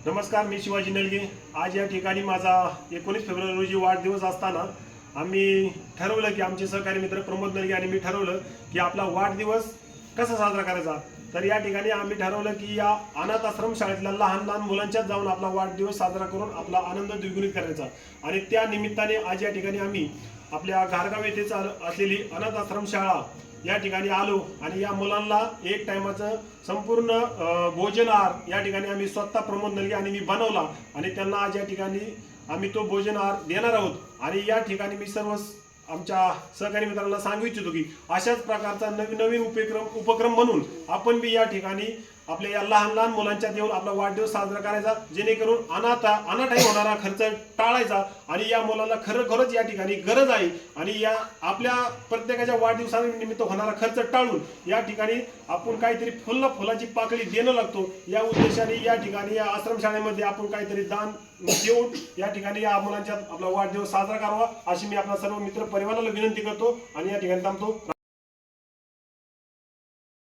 नमस्कार, मी शिवाजी नलगे। आज या ठिकाणी माझा 19 फेब्रुवारी रोजी वाढदिवस असताना आम्ही ठरवलं की आमचे सहकारी मित्र प्रमोद नलगे आणि मी ठरवलं की आपला वाढदिवस कसा साजरा करायचा। तर या ठिकाणी आम्ही ठरवलं की या अनाथ आश्रम शाळेतल्या लहान लहान मुलांच्यात जाऊन आपला वाढदिवस साजरा करून आपला आनंद द्विगुणित करायचा। आणि त्या निमित्ताने आज या ठिकाणी आम्ही आपल्या घारगाव येथे असलेली अनाथ आश्रम शाळा या ठिकाणी आलो आणि या मुलांना एक टायमाचं संपूर्ण भोजन आहार या ठिकाणी आम्ही स्वतः प्रमोद नलगे आणि मी बनवला आणि त्यांना आज या ठिकाणी आम्ही तो भोजन आहार देणार आहोत। आणि या ठिकाणी मी सर्व आमच्या सहकारी मित्रांना सांगू इच्छितो की अशाच प्रकारचा नवीन नवीन उपक्रम म्हणून आपण बी या ठिकाणी आपल्या या लहान लहान मुलांच्या येऊन आपला वाढदिवस साजरा करायचा, जेणेकरून अनाठाई होणारा खर्च टाळायचा। आणि या मुलाला खरंच या ठिकाणी गरज आहे आणि या आपल्या प्रत्येकाच्या वाढदिवसानिमित्त होणारा खर्च टाळून या ठिकाणी आपण काहीतरी फुलाची पाकळी देणं लागतो। या उद्देशाने या ठिकाणी या आश्रमशाळेमध्ये आपण काहीतरी दान देऊन या ठिकाणी या मुलांच्या आपला वाढदिवस साजरा करावा अशी मी आपल्या सर्व मित्र परिवाराला विनंती करतो आणि या ठिकाणी थांबतो।